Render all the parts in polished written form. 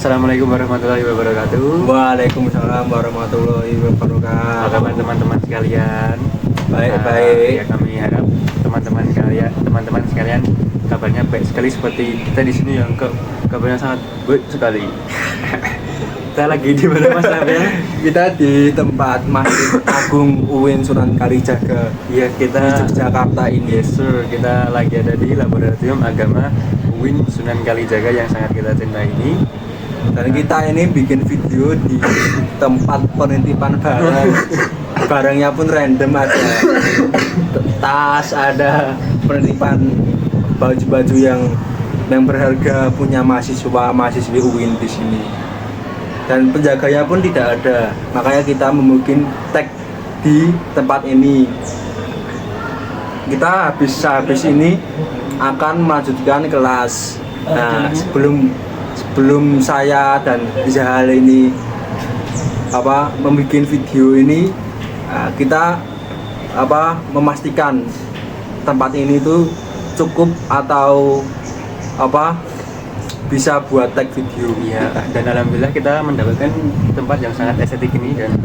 Assalamualaikum warahmatullahi wabarakatuh. Waalaikumsalam warahmatullahi Apa wabarakatuh. kabar teman-teman sekalian? Baik. Ya, kami harap teman-teman sekalian kabarnya baik sekali seperti kita di sini yang kabarnya sangat baik sekali. Kita lagi di mana Mas Abel? Kita di tempat Masjid Agung UIN Sunan Kalijaga Iya, di kita Yogyakarta ini. Yes sir, kita lagi ada di Laboratorium Agama UIN Sunan Kalijaga yang sangat kita cintai ini. Dan kita ini bikin video di tempat penitipan barang. Barangnya pun random, ada tas, ada penitipan baju-baju yang berharga punya mahasiswi UIN di sini. Dan penjaganya pun tidak ada, makanya kita membuat tag di tempat ini. Kita habis ini akan melanjutkan kelas. Nah, sebelum saya dan Zahal ini membuat video ini, kita memastikan tempat ini tuh cukup atau bisa buat tag video. Iya, dan alhamdulillah kita mendapatkan tempat yang sangat estetik ini. Dan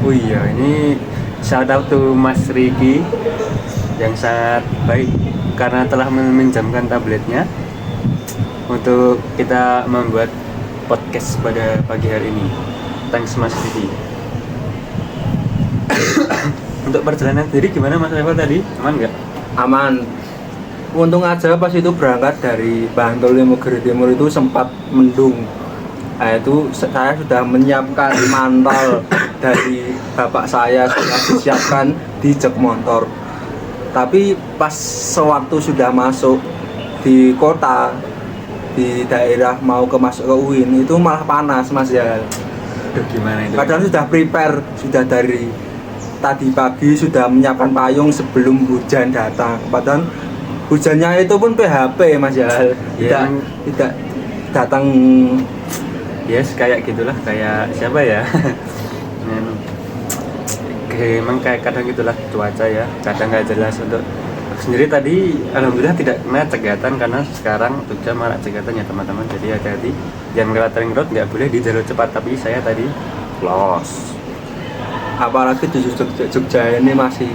oh iya, ini shout out to Mas Riki yang sangat baik karena telah meminjamkan tabletnya untuk kita membuat podcast pada pagi hari ini. Thanks Mas Riki. Untuk perjalanan sendiri gimana Mas Revo tadi? Aman nggak? Aman. Untung aja pas itu berangkat dari Bantul Negeri Timur itu sempat mendung. Nah, itu saya sudah menyiapkan mantel dari bapak saya, sudah disiapkan di jok motor. Tapi pas sewaktu sudah masuk di kota, di daerah mau masuk ke UIN, itu malah panas Mas ya. Aduh, gimana itu? Padahal sudah prepare, sudah dari tadi pagi sudah menyiapkan payung sebelum hujan datang. Padahal hujannya itu pun PHP Mas ya, tidak datang. Yes, kayak gitulah, kayak siapa ya? Memang kayak kadang gitulah cuaca ya, kadang nggak jelas. Untuk sendiri tadi alhamdulillah tidak kena cegatan, karena sekarang Jogja marak cegatan ya teman-teman. Jadi hati-hati, jangan lewat ring road, nggak boleh di jalur cepat. Tapi saya tadi los. Apalagi di Jogja ini masih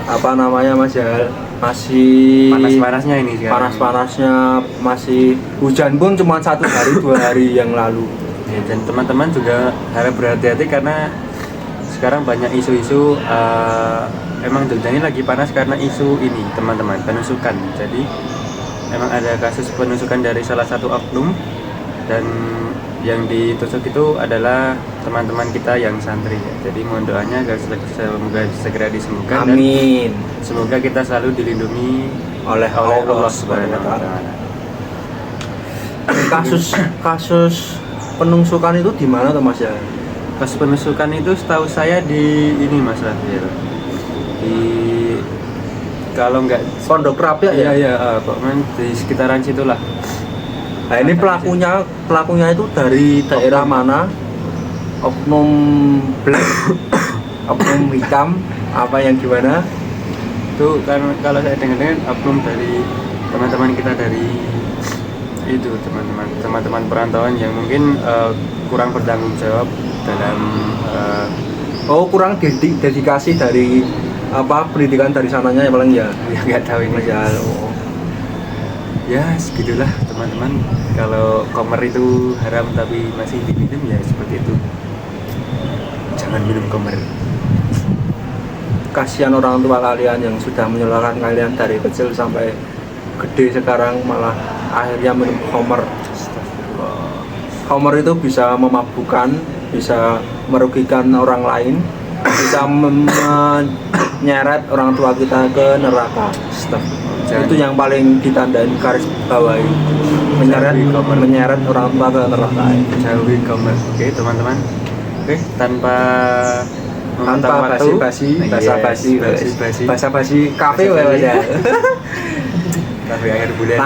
Mas ya, masih panas-panasnya ini sekarang. Panas-panasnya, masih hujan pun cuma 1 hari 2 hari yang lalu. Ya, dan teman-teman juga harap berhati-hati karena sekarang banyak isu-isu. Emang Jogja ini lagi panas karena isu ini teman-teman, penusukan. Jadi emang ada kasus penusukan dari salah satu oknum, dan yang ditusuk itu adalah teman-teman kita yang santri. Jadi mohon doanya agar semoga segera disembuhkan. Amin. Dan semoga kita selalu dilindungi oleh Allah Subhanahu wa taala. Kasus penusukan itu di mana tuh Mas ya? Kasus penusukan itu setahu saya di ini Mas Rafil. Di kalau nggak Pondok Rapi ya? Iya, pokoknya di sekitaran situlah. Nah, ini pelakunya itu dari daerah mana? Oknum black, oknum hitam, apa yang gimana? Itu kan kalau saya dengar oknum dari teman-teman kita dari itu teman-teman perantauan yang mungkin kurang bertanggung jawab dalam kurang dedikasi dari pendidikan dari sananya ya paling ya. Nggak tahu ini ya. Ya segitulah teman-teman. Kalau komer itu haram tapi masih diminum, ya seperti itu. Jangan minum komer. Kasihan orang tua kalian yang sudah menyelamatkan kalian dari kecil sampai gede, sekarang malah akhirnya minum komer. Komer itu bisa memabukkan, bisa merugikan orang lain, bisa menyeret orang tua kita ke neraka. Itu yang paling ditandai garis bawahi, menyeret orang tua ke neraka. Jauhi komer. Oke teman-teman. Oke, tanpa basa-basi kafe ya. Kafe akhir bulan.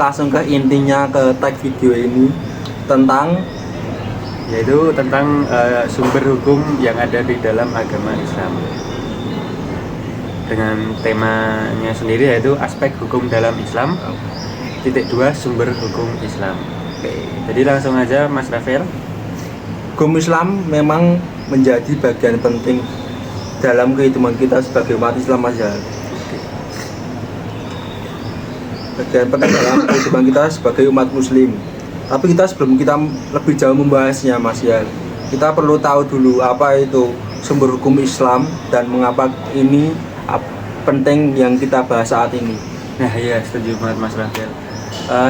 Langsung ke intinya, ke tag video ini yaitu tentang sumber hukum yang ada di dalam agama Islam. Dengan temanya sendiri yaitu aspek hukum dalam Islam. Titik 2 sumber hukum Islam. Jadi langsung aja Mas Rafael. Hukum Islam memang menjadi bagian penting dalam kehidupan kita sebagai umat Islam, Mas Jal. Bagian penting dalam kehidupan kita sebagai umat Muslim. Tapi kita sebelum kita lebih jauh membahasnya, Mas Jal, kita perlu tahu dulu apa itu sumber hukum Islam dan mengapa ini penting yang kita bahas saat ini. Nah iya, setuju banget Mas Rafael.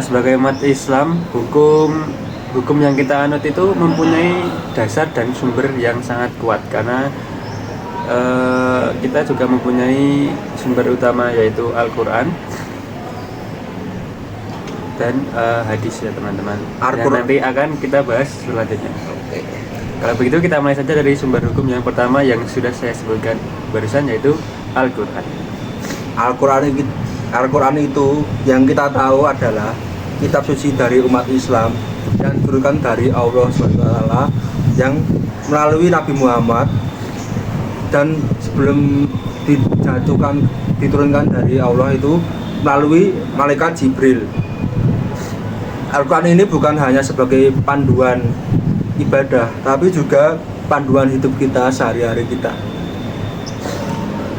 Sebagai umat Islam, hukum yang kita anut itu mempunyai dasar dan sumber yang sangat kuat, karena kita juga mempunyai sumber utama yaitu Al-Quran dan hadis ya teman-teman, yang nanti akan kita bahas selanjutnya. Kalau begitu kita mulai saja dari sumber hukum yang pertama yang sudah saya sebutkan barusan, yaitu Al-Quran. Al-Quran itu yang kita tahu adalah kitab suci dari umat Islam yang diturunkan dari Allah SWT, yang melalui Nabi Muhammad, dan sebelum diturunkan dari Allah itu melalui malaikat Jibril. Al-Quran ini bukan hanya sebagai panduan ibadah, tapi juga panduan hidup kita sehari-hari kita.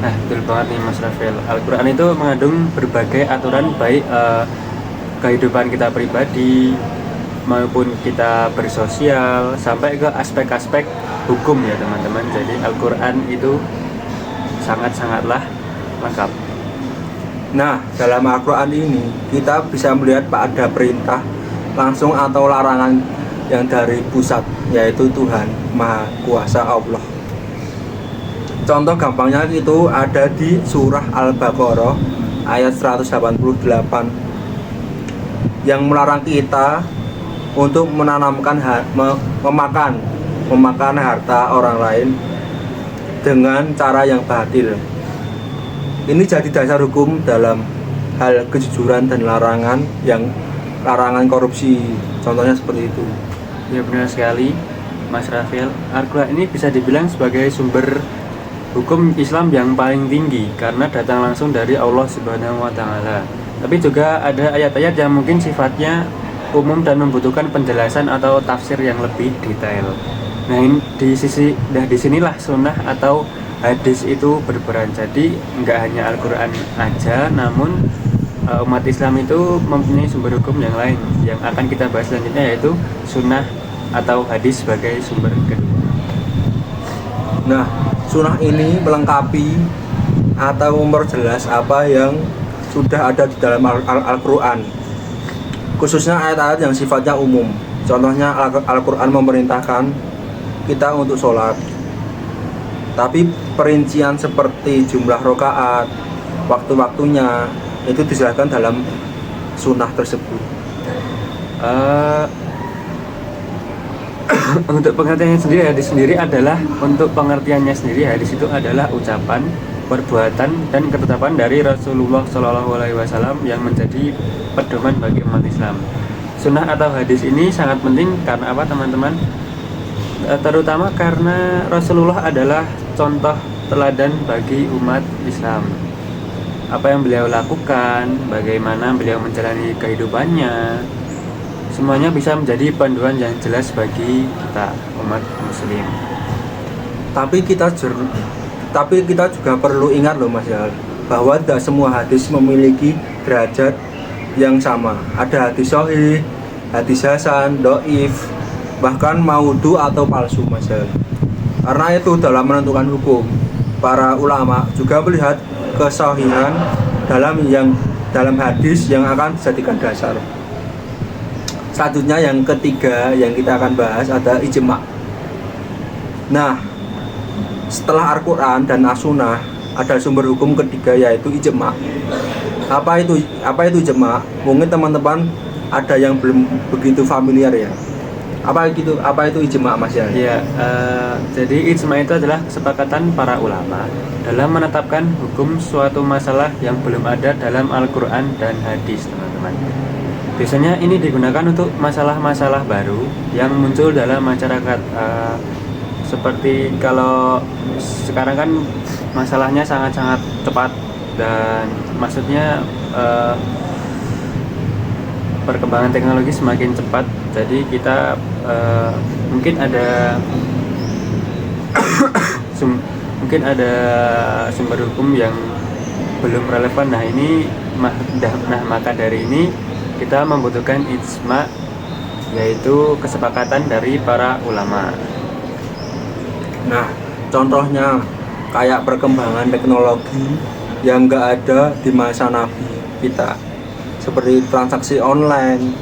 Nah, betul banget nih Mas Rafael. Al-Quran itu mengandung berbagai aturan, baik kehidupan kita pribadi maupun kita bersosial, sampai ke aspek-aspek hukum ya teman-teman. Jadi Al-Quran itu sangat-sangatlah lengkap. Nah, dalam Al-Quran ini kita bisa melihat ada perintah langsung atau larangan yang dari pusat, yaitu Tuhan Maha Kuasa Allah. Contoh gampangnya itu ada di surah Al-Baqarah ayat 188 yang melarang kita untuk menanamkan memakan harta orang lain dengan cara yang batil. Ini jadi dasar hukum dalam hal kejujuran dan larangan korupsi. Contohnya seperti itu. Ya benar sekali Mas Rafael. Al-Quran ini bisa dibilang sebagai sumber hukum Islam yang paling tinggi karena datang langsung dari Allah Subhanahu wa Ta'ala. Tapi juga ada ayat-ayat yang mungkin sifatnya umum dan membutuhkan penjelasan atau tafsir yang lebih detail. Nah, di sinilah sunnah atau hadis itu berperan. Jadi nggak hanya Al-Quran aja, namun umat Islam itu mempunyai sumber hukum yang lain yang akan kita bahas selanjutnya, yaitu sunnah atau hadis sebagai sumber kedua. Nah, sunnah ini melengkapi atau memperjelas apa yang sudah ada di dalam Al-Quran, khususnya ayat-ayat yang sifatnya umum. Contohnya Al-Quran memerintahkan kita untuk sholat, tapi perincian seperti jumlah rakaat, waktu-waktunya itu dijelaskan dalam sunnah tersebut. Untuk pengertiannya sendiri, hadis sendiri adalah hadis itu adalah ucapan, perbuatan, dan ketetapan dari Rasulullah SAW yang menjadi pedoman bagi umat Islam. Sunnah atau hadis ini sangat penting karena apa teman-teman? Terutama karena Rasulullah adalah contoh teladan bagi umat Islam. Apa yang beliau lakukan, bagaimana beliau menjalani kehidupannya, semuanya bisa menjadi panduan yang jelas bagi kita umat Muslim. Tapi kita juga perlu ingat loh Mas Yal, bahwa tidak semua hadis memiliki derajat yang sama. Ada hadis sahih, hadis hasan, dhaif, bahkan maudhu atau palsu Mas Yal. Karena itu dalam menentukan hukum, para ulama juga melihat kesahihan dalam hadis yang akan dijadikan dasar. Selanjutnya yang ketiga yang kita akan bahas ada ijma'. Nah, setelah Al-Quran dan As-Sunnah ada sumber hukum ketiga, yaitu ijma'. Apa itu ijma'? Mungkin teman-teman ada yang belum begitu familiar ya. Apa itu ijma' Mas ya? Iya, jadi ijma' itu adalah kesepakatan para ulama dalam menetapkan hukum suatu masalah yang belum ada dalam Al-Quran dan hadis, teman-teman. Biasanya ini digunakan untuk masalah-masalah baru yang muncul dalam masyarakat. Seperti kalau sekarang kan masalahnya sangat-sangat cepat, dan maksudnya perkembangan teknologi semakin cepat, Jadi kita mungkin ada mungkin ada sumber hukum yang belum relevan. Maka dari ini kita membutuhkan ijma, yaitu kesepakatan dari para ulama. Nah, contohnya kayak perkembangan teknologi yang nggak ada di masa Nabi kita, seperti transaksi online,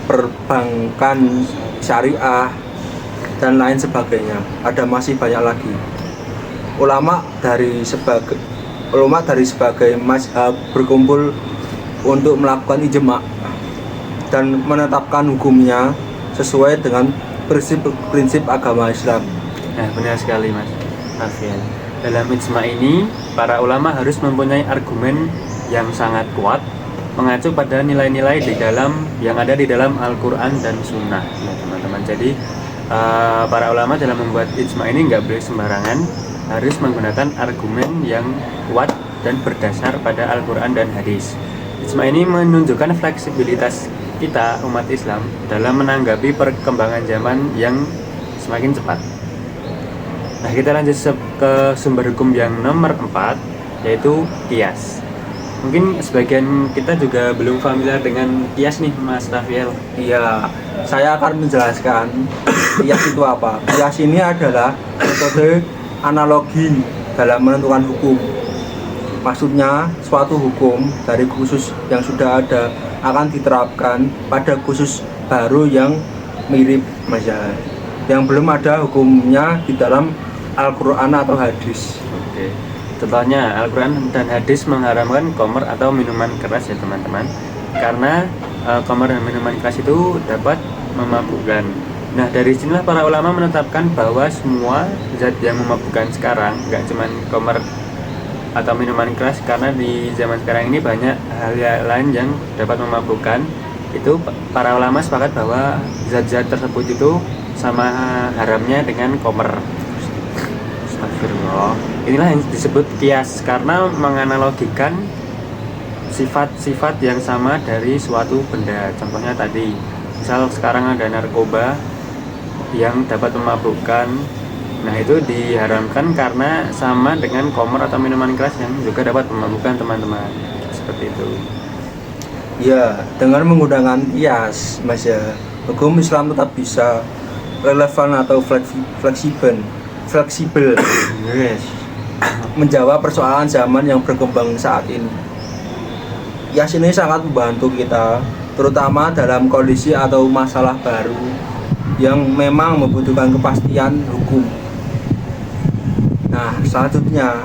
perbankan syariah, dan lain sebagainya. Ada masih banyak lagi. Ulama dari sebagai mazhab berkumpul untuk melakukan ijma dan menetapkan hukumnya sesuai dengan prinsip agama Islam. Nah, benar sekali Mas Rafiel. Dalam ijma ini, para ulama harus mempunyai argumen yang sangat kuat, mengacu pada nilai-nilai yang ada di dalam Al-Quran dan Sunnah, ya teman-teman. Jadi para ulama dalam membuat ijma ini nggak boleh sembarangan, harus menggunakan argumen yang kuat dan berdasar pada Al-Quran dan hadis. Ijma ini menunjukkan fleksibilitas kita umat Islam dalam menanggapi perkembangan zaman yang semakin cepat. Nah, kita lanjut ke sumber hukum yang nomor 4, yaitu qiyas. Mungkin sebagian kita juga belum familiar dengan qiyas nih Mas Rafiel. Iya, saya akan menjelaskan qiyas itu apa. Qiyas ini adalah metode analogi dalam menentukan hukum. Maksudnya, suatu hukum dari khusus yang sudah ada akan diterapkan pada khusus baru yang mirip, misalnya yang belum ada hukumnya di dalam Al-Quran atau hadis. Oke. Contohnya Al-Quran dan hadis mengharamkan khamr atau minuman keras ya teman-teman, karena khamr dan minuman keras itu dapat memabukkan. Nah, dari sinilah para ulama menetapkan bahwa semua zat yang memabukkan sekarang, nggak cuma khamr atau minuman keras, karena di zaman sekarang ini banyak hal lain yang dapat memabukkan. Itu para ulama sepakat bahwa zat-zat tersebut itu sama haramnya dengan khamr. Astagfirullah. Inilah yang disebut qiyas, karena menganalogikan sifat-sifat yang sama dari suatu benda. Contohnya tadi, misal sekarang ada narkoba yang dapat memabukkan. Nah, itu diharamkan karena sama dengan khamr atau minuman keras yang juga dapat memabukkan, teman-teman. Seperti itu. Ya, dengan menggunakan qiyas, Mas ya, hukum Islam tetap bisa relevan atau fleksibel Yes. menjawab persoalan zaman yang berkembang saat ini. Qiyas ini sangat membantu kita, terutama dalam kondisi atau masalah baru yang memang membutuhkan kepastian hukum. Nah, selanjutnya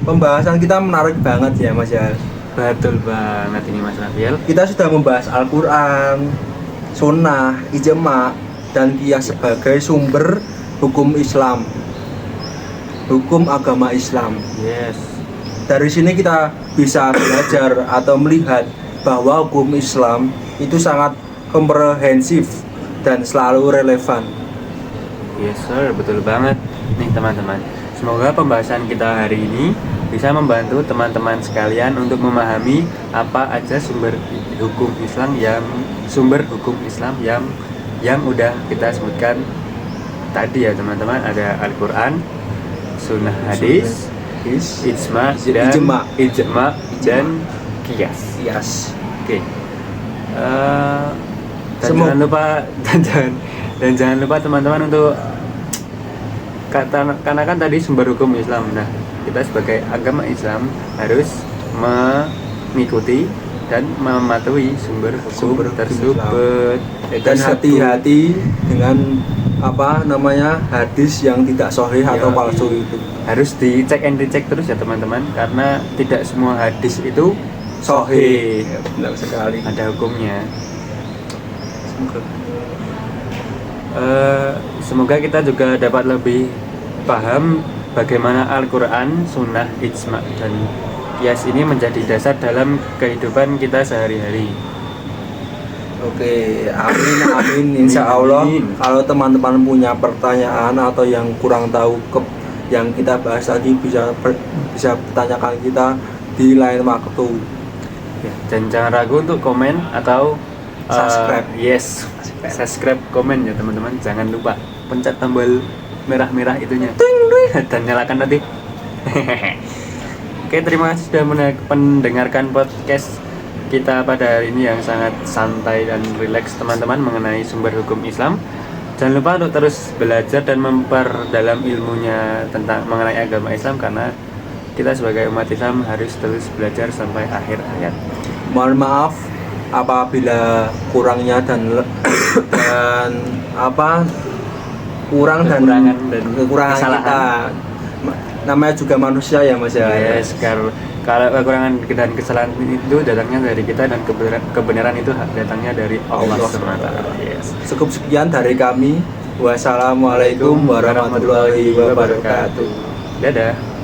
pembahasan kita menarik banget ya Mas ya. Betul banget ini Mas Rafiel. Kita sudah membahas Al-Quran, Sunnah, Ijma, dan qiyas sebagai sumber hukum Islam, hukum agama Islam. Yes. Dari sini kita bisa belajar atau melihat bahwa hukum Islam itu sangat komprehensif dan selalu relevan. Yes sir, betul banget nih teman-teman. Semoga pembahasan kita hari ini bisa membantu teman-teman sekalian untuk memahami apa aja sumber hukum Islam yang udah kita sebutkan tadi ya teman-teman. Ada Al-Quran, Sunnah hadis, ijma dan qiyas. Yes. Oke. Jangan lupa teman-teman untuk karena kan tadi sumber hukum Islam. Nah, kita sebagai agama Islam harus mengikuti dan mematuhi sumber hukum tersebut. Dan hati-hati dengan hadis yang tidak sahih atau palsu itu. Harus dicek and dicek terus ya teman-teman, karena tidak semua hadis itu sahih. Ya, benar sekali. Ada hukumnya. Semoga kita juga dapat lebih paham bagaimana Al-Quran, Sunnah, Ijma, dan qiyas ini menjadi dasar dalam kehidupan kita sehari-hari. Oke, amin. Insya Allah, kalau teman-teman punya pertanyaan atau yang kurang tahu yang kita bahas tadi, bisa bertanyakan kita di lain waktu. Ya, dan jangan ragu untuk komen atau Yes, subscribe, komen ya teman-teman. Jangan lupa pencet tombol merah-merah itunya dan nyalakan nanti. Oke, terima kasih sudah mendengarkan podcast kita pada hari ini yang sangat santai dan rileks teman-teman mengenai sumber hukum Islam. Jangan lupa untuk terus belajar dan memperdalam ilmunya tentang mengenai agama Islam, karena kita sebagai umat Islam harus terus belajar sampai akhir hayat. Mohon maaf apabila kurangnya dan Kekurangan dan kekurangan kesalahan. kita. Namanya juga manusia ya Mas ya. Yes, kalau kekurangan dan kesalahan itu datangnya dari kita dan kebenaran itu datangnya dari Allah SWT. Yes. Cukup sekian dari kami. Wassalamualaikum warahmatullahi wabarakatuh. Dadah.